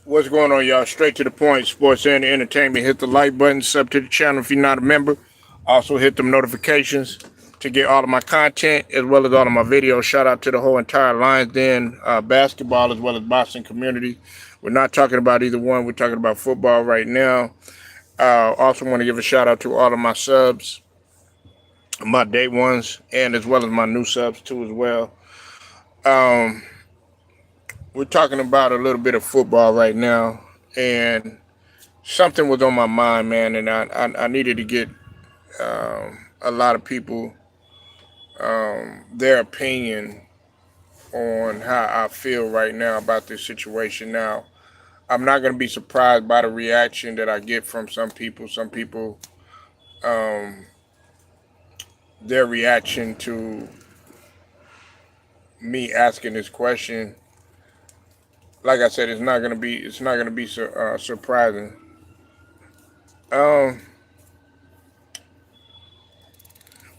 What's going on, y'all? Straight to the point, sports and entertainment. Hit the like button, sub to the channel if you're not a member. Also, hit them notifications to get all of my content as well as all of my videos. Shout out to the whole entire Lions Den basketball as well as boxing community. We're not talking about either one. We're talking about football right now. Also, want to give a shout out to all of my subs, my day ones, and as well as my new subs too as well. Um, we're talking about a little bit of football right now, and something was on my mind, man, and I needed to get a lot of people their opinion on how I feel right now about this situation. Now, I'm not going to be surprised by the reaction that I get from some people. Some people, um, their reaction to me asking this question, like I said, it's not going to be surprising. Um,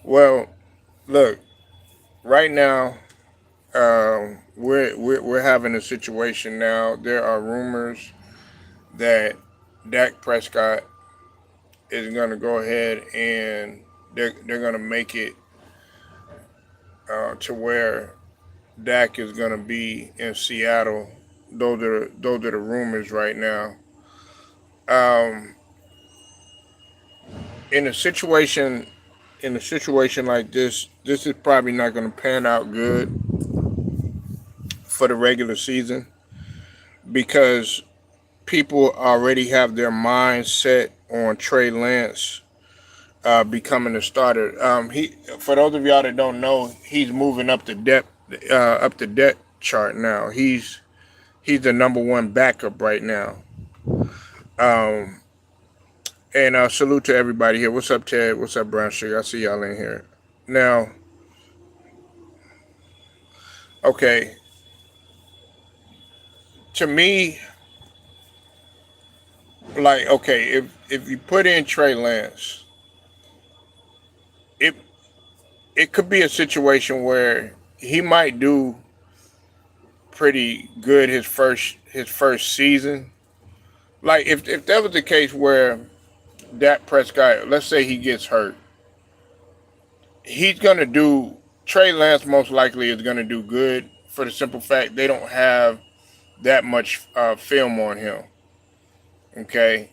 well, look, right now, we're having a situation now. There are rumors that Dak Prescott is going to go ahead and they're going to make it to where Dak is going to be in Seattle. Those are the rumors right now. Um, in a situation like this is probably not going to pan out good for the regular season because people already have their mind set on Trey Lance becoming a starter. He, for those of y'all that don't know, he's moving up the depth chart now. He's the number one backup right now. Um, and salute to everybody here. What's up, Ted? What's up, Brown Sugar? I see y'all in here. Now, okay, to me, like, okay, if you put in Trey Lance, it it could be a situation where he might do pretty good his first season. Like if that was the case where Dak Prescott, let's say he gets hurt, he's gonna do Trey Lance most likely is gonna do good for the simple fact they don't have that much film on him. Okay.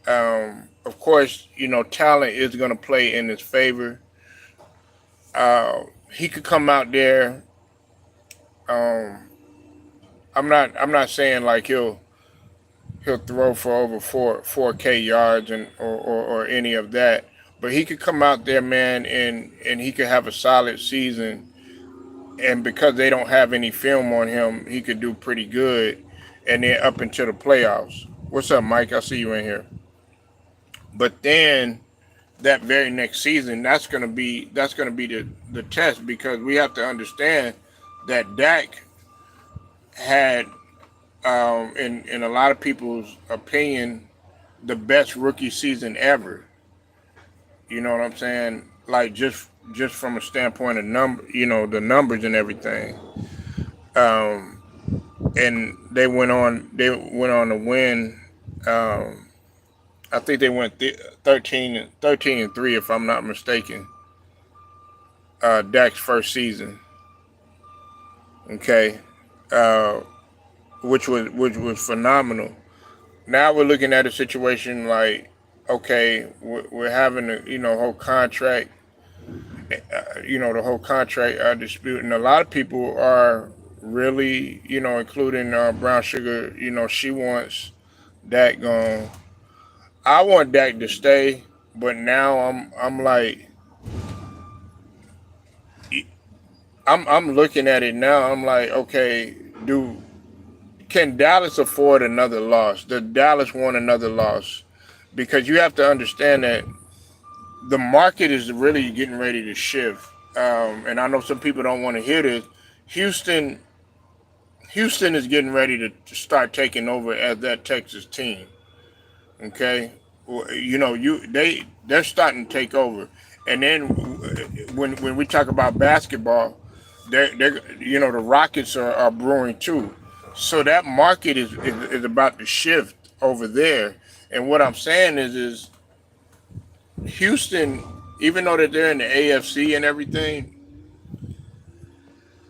Of course, talent is gonna play in his favor. He could come out there. Um, I'm not saying like he'll throw for over four K yards or any of that. But he could come out there, man, and he could have a solid season. And because they don't have any film on him, he could do pretty good. And then up into the playoffs. What's up, Mike? I see you in here. But then that very next season, that's gonna be the test because we have to understand that Dak had in a lot of people's opinion, the best rookie season ever. You know what I'm saying? Like just from a standpoint of the numbers and everything. Um, and they went on to win. Um, I think they went 13 and 3 if I'm not mistaken. Dak's first season. Okay. Uh, which was phenomenal. Now we're looking at a situation like, okay, we're having a whole contract, the whole contract dispute, and a lot of people are really, including Brown Sugar, she wants Dak gone. I want Dak to stay, but now I'm like, I'm looking at it now. I'm like, okay, do can Dallas afford another loss? Does Dallas want another loss? Because you have to understand that the market is really getting ready to shift. And I know some people don't want to hear this. Houston, Houston is getting ready to start taking over as that Texas team. Okay, they're starting to take over, and then when we talk about basketball, they're the Rockets are brewing too. So that market is about to shift over there. And what I'm saying is Houston, even though that they're in the AFC and everything,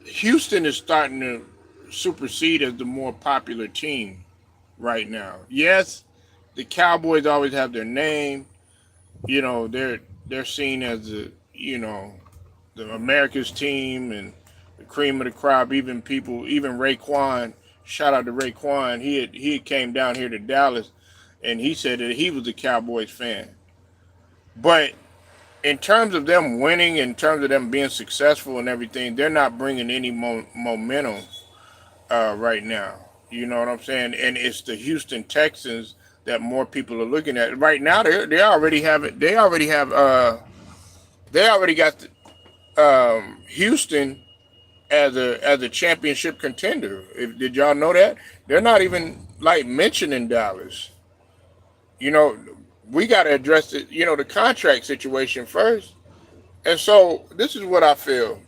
Houston is starting to supersede as the more popular team right now. Yes, the Cowboys always have their name. They're seen as the America's team and the cream of the crop. Even Raekwon. Shout out to Raekwon. He had came down here to Dallas, and he said that he was a Cowboys fan. But in terms of them winning, in terms of them being successful and everything, they're not bringing any momentum right now. You know what I'm saying? And it's the Houston Texans that more people are looking at right now. They already have it. They already got Houston as a championship contender. Did y'all know that? They're not even like mentioning Dallas. You know, we got to address the contract situation first. And so this is what I feel.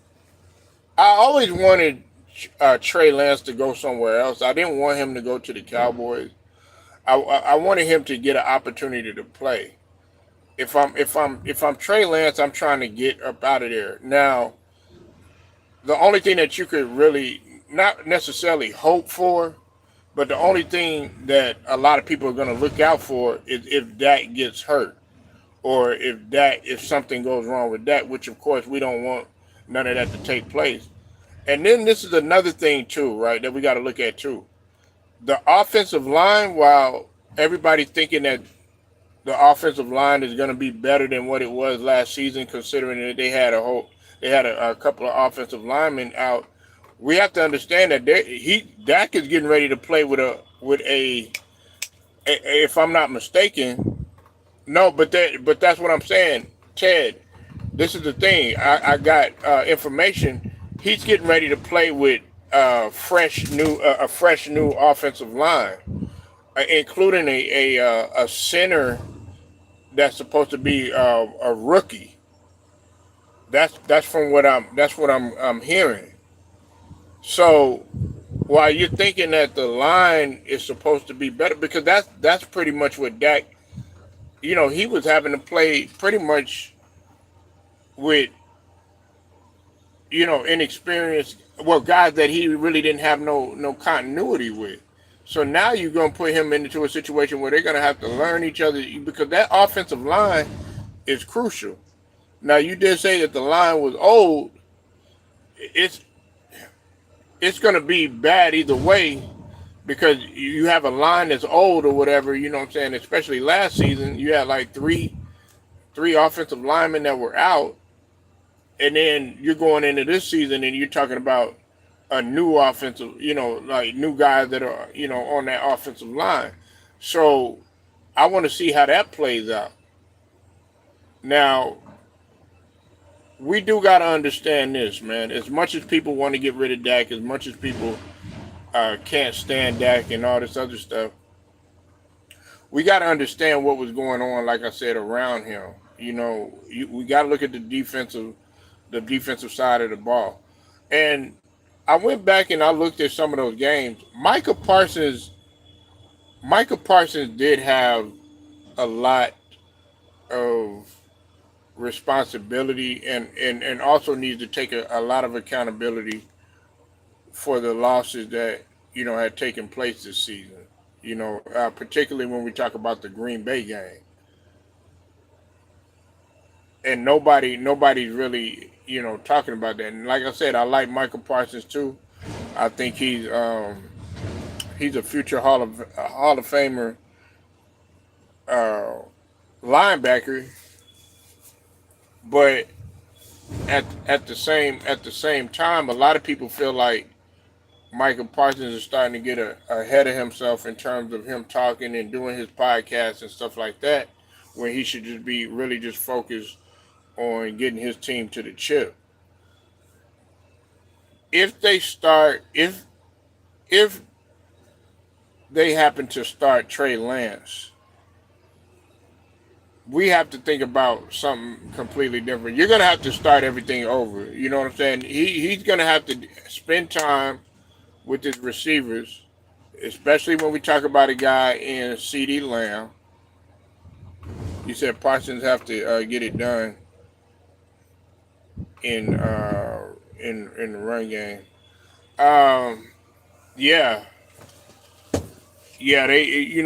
I always wanted Trey Lance to go somewhere else. I didn't want him to go to the Cowboys. I wanted him to get an opportunity to play. If I'm Trey Lance, I'm trying to get up out of there. Now, the only thing that you could really not necessarily hope for, but the only thing that a lot of people are going to look out for is if Dak gets hurt, or if something goes wrong with that, which of course we don't want none of that to take place. And then this is another thing too, right, that we got to look at too. The offensive line, while everybody thinking that the offensive line is going to be better than what it was last season, considering that they had a couple of offensive linemen out. We have to understand that Dak is getting ready to play with a if I'm not mistaken. No, but that's what I'm saying, Ted. This is the thing. I got information. He's getting ready to play with a fresh new offensive line, including a center that's supposed to be a rookie. That's what I'm hearing. So while you're thinking that the line is supposed to be better, because that's pretty much what Dak, he was having to play pretty much with inexperienced, well, guys that he really didn't have no continuity with. So now you're gonna put him into a situation where they're gonna have to learn each other, because that offensive line is crucial. Now you did say that the line was old. It's it's going to be bad either way, because you have a line that's old or whatever. You know what I'm saying? Especially last season, you had like three offensive linemen that were out, and then you're going into this season and you're talking about a new offensive, like new guys that are on that offensive line. So I want to see how that plays out. Now, we do got to understand this, man. As much as people want to get rid of Dak, as much as people can't stand Dak and all this other stuff, we got to understand what was going on, like I said, around him. We got to look at the defensive side of the ball. And I went back and I looked at some of those games. Micah Parsons did have a lot of responsibility, and also needs to take a lot of accountability for the losses that had taken place this season. Particularly when we talk about the Green Bay game, and nobody's really talking about that. And like I said, I like Michael Parsons too. I think he's a future Hall of Famer uh, linebacker. But at the same time, a lot of people feel like Michael Parsons is starting to get ahead of himself in terms of him talking and doing his podcast and stuff like that, when he should just be really just focused on getting his team to the chip. If they happen to start Trey Lance, we have to think about something completely different. You're gonna have to start everything over. You know what I'm saying? He's gonna have to spend time with his receivers, especially when we talk about a guy in CD Lamb. You said Parsons have to get it done in in the run game. Um, yeah, yeah. They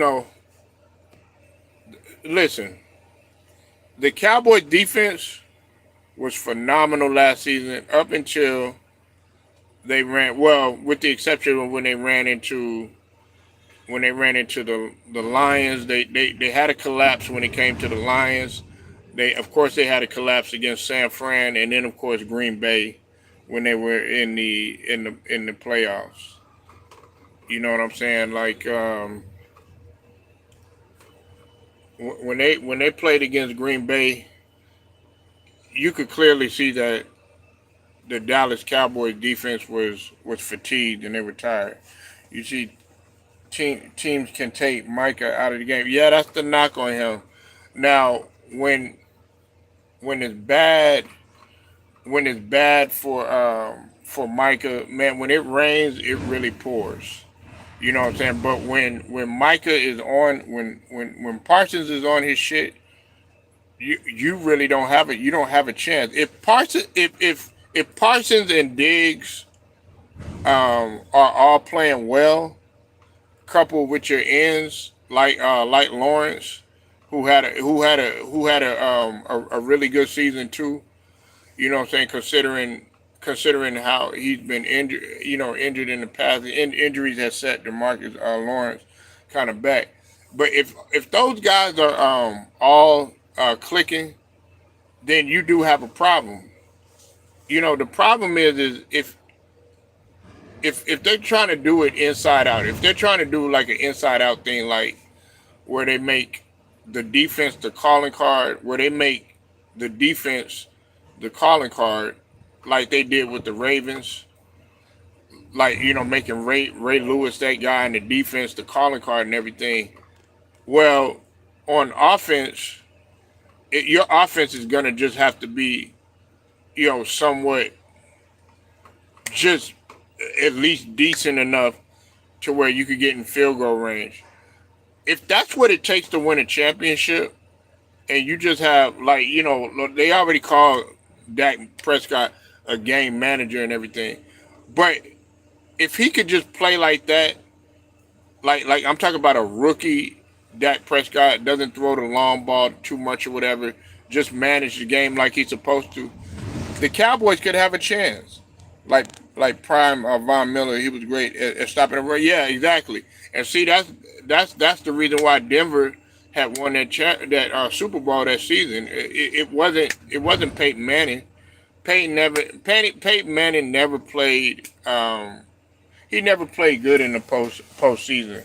listen. The Cowboys defense was phenomenal last season up until they ran. Well, with the exception of when they ran into the Lions. They had a collapse when it came to the Lions. They of course they had a collapse against San Fran, and then of course Green Bay when they were in the playoffs. You know what I'm saying? Like when they played against Green Bay, you could clearly see that the Dallas Cowboys defense was fatigued and they were tired. You see, teams can take Micah out of the game. Yeah, that's the knock on him. Now, when it's bad, when it's bad for Micah, man, when it rains, it really pours. You know what I'm saying? But when Micah is on, when Parsons is on his shit, you really don't have it. You don't have a chance. If Parsons and Diggs are all playing well, coupled with your ends like Lawrence, who had a really good season too. You know what I'm saying? Considering how he's been injured, injured in the past, injuries have set DeMarcus Lawrence kind of back. But if those guys are all clicking, then you do have a problem. The problem is if they're trying to do it inside out, if they're trying to do like an inside out thing, like where they make the defense the calling card, where they make the defense the calling card, like they did with the Ravens, like making Ray Lewis that guy in the defense the calling card and everything. Well, on offense, your offense is gonna just have to be somewhat just at least decent enough to where you could get in field goal range. If that's what it takes to win a championship, and you just have they already call Dak Prescott a game manager and everything, but if he could just play like that, like I'm talking about a rookie Dak Prescott doesn't throw the long ball too much or whatever, just manage the game like he's supposed to, the Cowboys could have a chance. Like like prime Von Miller, he was great at stopping the run. Yeah, exactly. And see, that's the reason why Denver had won that Super Bowl that season. It wasn't Peyton Manning. Peyton Manning never played. He never played good in the postseason.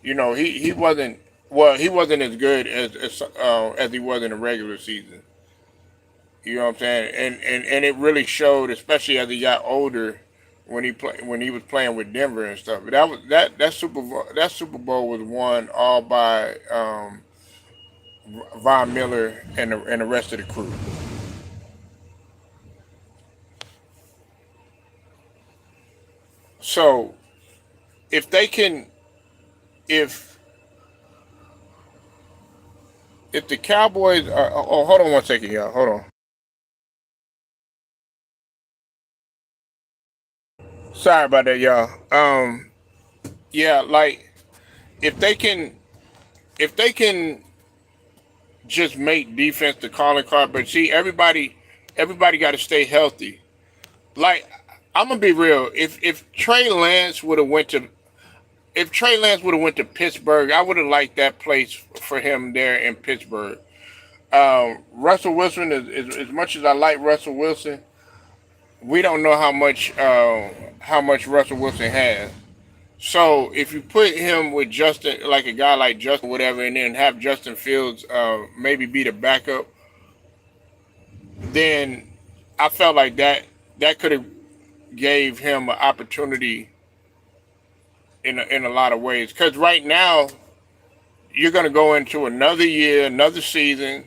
He wasn't. Well, he wasn't as good as he was in the regular season. You know what I'm saying? And it really showed, especially as he got older, when he was playing with Denver and stuff. But that Super Bowl was won all by Von Miller and the rest of the crew. So if they can, if if the Cowboys are, oh, hold on one second, y'all. Hold on. Sorry about that, y'all. Yeah, like if they can, if they can just make defense the calling card, but see, everybody got to stay healthy. Like I'm gonna be real. If Trey Lance would have went to if Trey Lance would have went to Pittsburgh, I would have liked that place for him there in Pittsburgh. Russell Wilson is as much as I like Russell Wilson, we don't know how much Russell Wilson has. So if you put him with Justin, like a guy like Justin, whatever, and then have Justin Fields maybe be the backup, then I felt like that could have gave him an opportunity in a lot of ways. Because right now you're going to go into another year, another season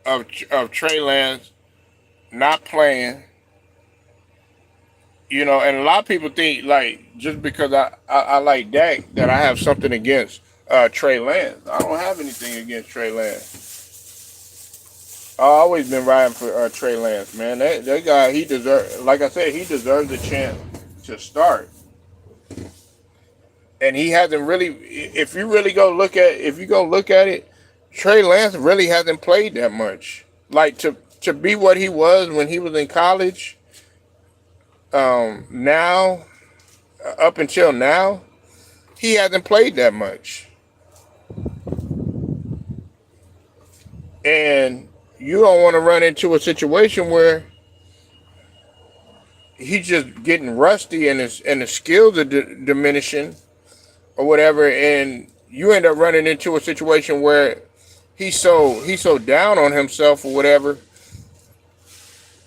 of Trey Lance not playing, And a lot of people think like just because I like Dak that I have something against Trey Lance. I don't have anything against Trey Lance. I've always been riding for Trey Lance, man. That guy, he deserves, like I said, he deserves a chance to start. And he hasn't really. If you really go look at, if you go look at it, Trey Lance really hasn't played that much. Like to be what he was when he was in college. Now, up until now, he hasn't played that much. And you don't want to run into a situation where he's just getting rusty and his skills are diminishing or whatever, and you end up running into a situation where he's so down on himself or whatever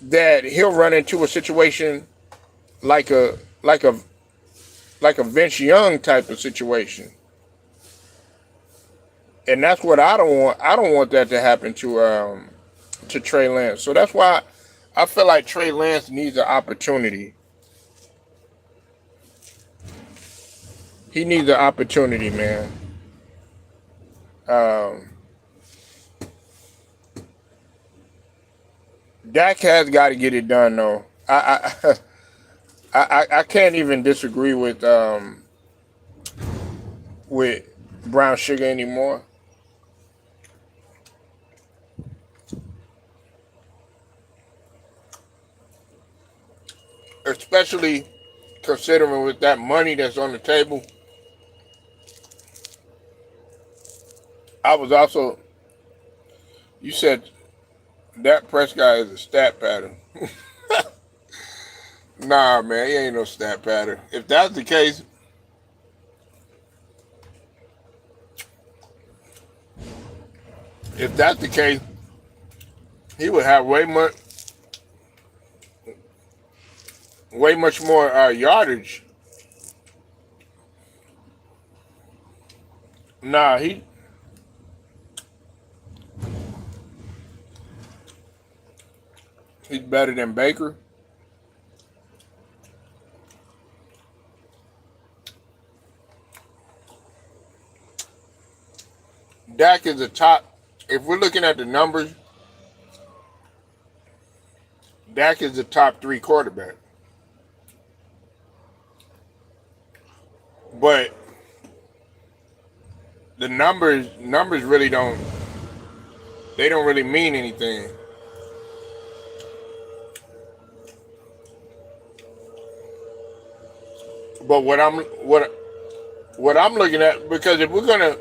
that he'll run into a situation like a like a like a Vince Young type of situation. And that's what I don't want. I don't want that to happen to Trey Lance. So that's why I feel like Trey Lance needs an opportunity. He needs an opportunity, man. Um, Dak has got to get it done, though. I can't even disagree with Brown Sugar anymore. Especially considering with that money that's on the table. I was also, you said that Prescott is a stat pattern. Nah, man, he ain't no stat pattern. If that's the case, if that's the case, he would have way much more yardage. Nah, he's better than Baker. Dak is the top. If we're looking at the numbers, Dak is the top three quarterback. But the numbers really don't. They don't really mean anything. But what I'm looking at, because if we're gonna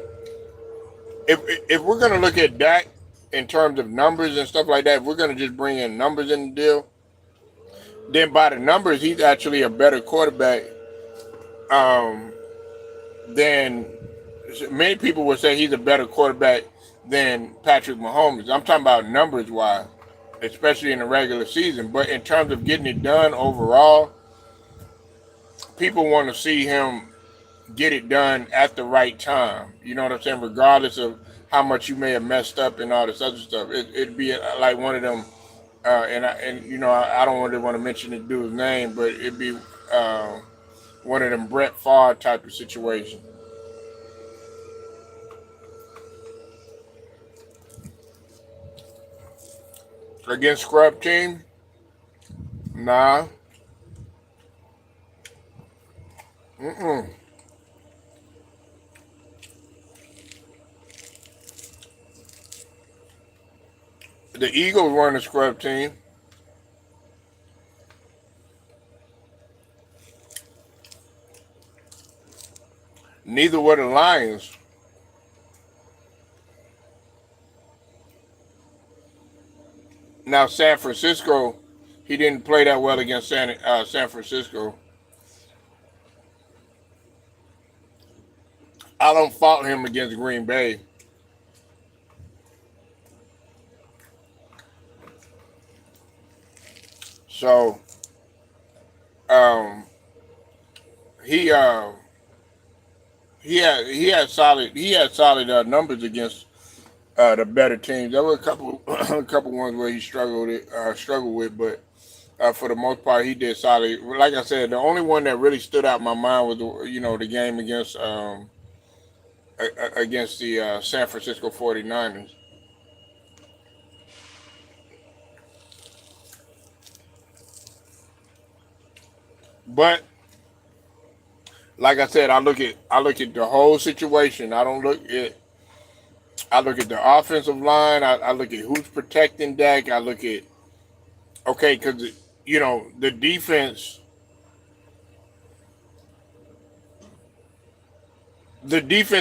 look at Dak in terms of numbers and stuff like that, if we're gonna just bring in numbers in the deal, then by the numbers, he's actually a better quarterback um, than many people would say he's a better quarterback than Patrick Mahomes. I'm talking about numbers wise, especially in the regular season. But in terms of getting it done overall, people want to see him get it done at the right time. You know what I'm saying? Regardless of how much you may have messed up and all this other stuff, it'd be like one of them. I don't really want to mention the dude's name, but it'd be one of them Brett Favre type of situation. Against scrub team, nah. Mm-mm. The Eagles weren't a scrub team. Neither were the Lions. Now San Francisco, he didn't play that well against San Francisco. I don't fault him against Green Bay. So um, he he had solid numbers against the better teams. There were a couple a couple ones where he struggled with, but For the most part, he did solid. Like I said, the only one that really stood out in my mind was the game against the San Francisco 49ers. But like I said, I look at the whole situation. I look at the offensive line. I look at who's protecting Dak. I look at okay, because the defense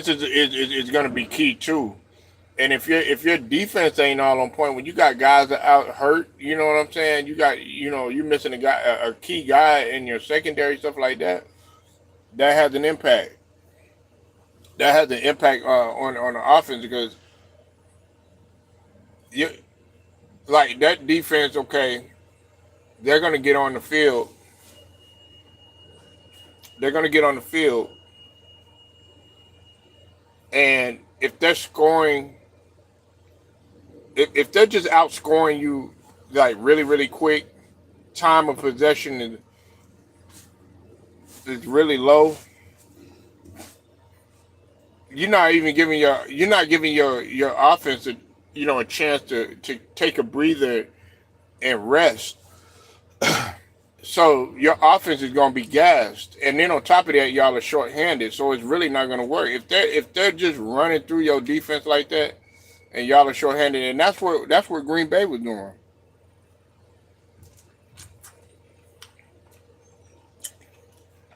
is going to be key too. And if your defense ain't all on point, when you got guys that out hurt, you know what I'm saying. You're missing a key guy in your secondary, stuff like that. That has an impact. That has an impact on the offense because you like that defense. Okay, they're going to get on the field. They're going to get on the field, and if they're just outscoring you like really really quick, time of possession is really low. You're not giving your offense a chance to take a breather and rest. So your offense is going to be gassed, and then on top of that, y'all are shorthanded. So it's really not going to work if they're just running through your defense like that, and y'all are shorthanded. And that's what Green Bay was doing.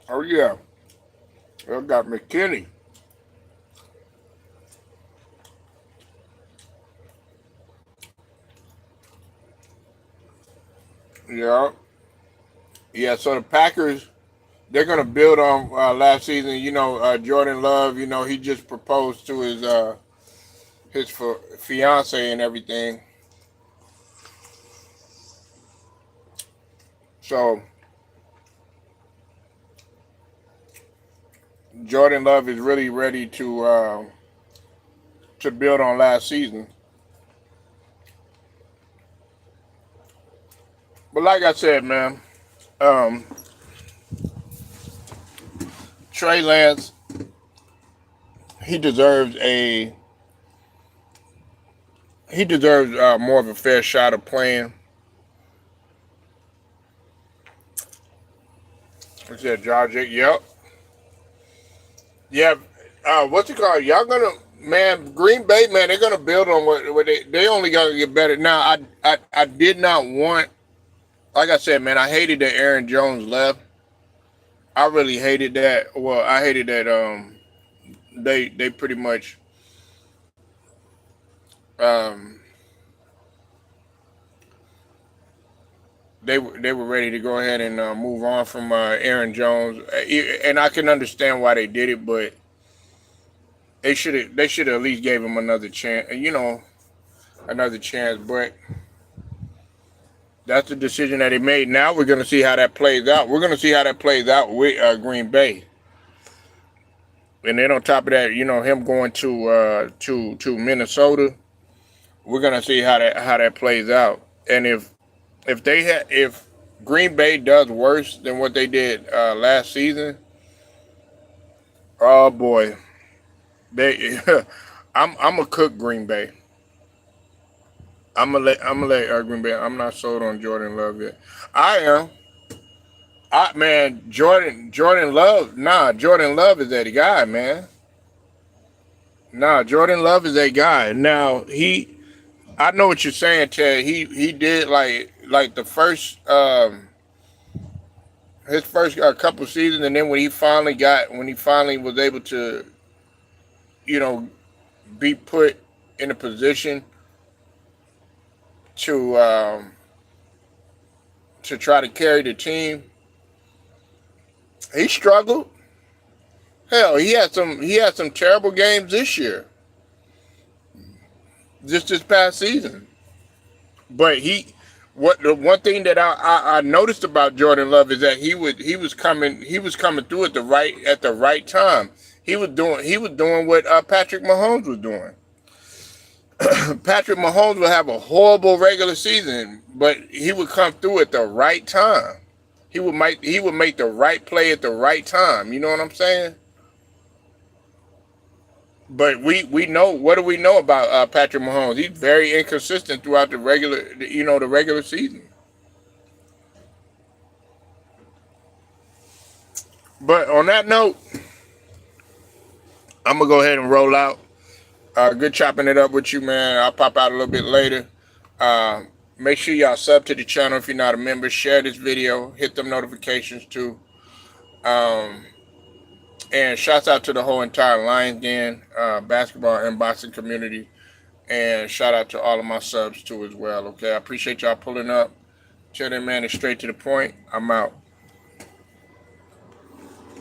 Oh yeah, I got McKinney. Yeah, yeah. So the Packers, they're going to build on last season. Jordan Love. He just proposed to his fiance and everything. So Jordan Love is really ready to build on last season. But like I said, man, um, Trey Lance, he deserves a he deserves more of a fair shot of playing. What's that, George? Yep. Yeah. What's it called? Y'all gonna man, Green Bay, man, they're gonna build on what they only gotta get better. Now I did not want, like I said, man, I hated that Aaron Jones left. I really hated that. Well, I hated that they pretty much um they were ready to go ahead and move on from Aaron Jones, and I can understand why they did it, but they should at least gave him another chance. Another chance. But that's the decision that he made. Now we're gonna see how that plays out. We're gonna see how that plays out with Green Bay, and then on top of that, him going to Minnesota. We're gonna see how that plays out, and if Green Bay does worse than what they did last season, oh boy, they I'm a cook Green Bay. I'm gonna let Green Bay. I'm not sold on Jordan Love yet. I am. Man, Jordan Love. Nah, Jordan Love is that guy, man. Nah, Jordan Love is that guy. Now I know what you're saying, Ted. He did like the first his first couple seasons, and then when he finally was able to you know be put in a position to to try to carry the team, he struggled. Hell, he had some terrible games this year, just this past season. But what the one thing that I noticed about Jordan Love is that he was coming through at the right time. He was doing what Patrick Mahomes was doing. Patrick Mahomes would have a horrible regular season, but he would come through at the right time. He would make the right play at the right time. You know what I'm saying? But we know, what do we know about Patrick Mahomes? He's very inconsistent throughout the regular season. But on that note, I'm gonna go ahead and roll out. Good chopping it up with you, man. I'll pop out a little bit later. Uh, Make sure y'all sub to the channel if you're not a member. Share this video. Hit them notifications too. Um, and shouts out to the whole entire Lions Den basketball and boxing community. And shout out to all of my subs too as well. Okay, I appreciate y'all pulling up. Till then, man, it's straight to the point. I'm out.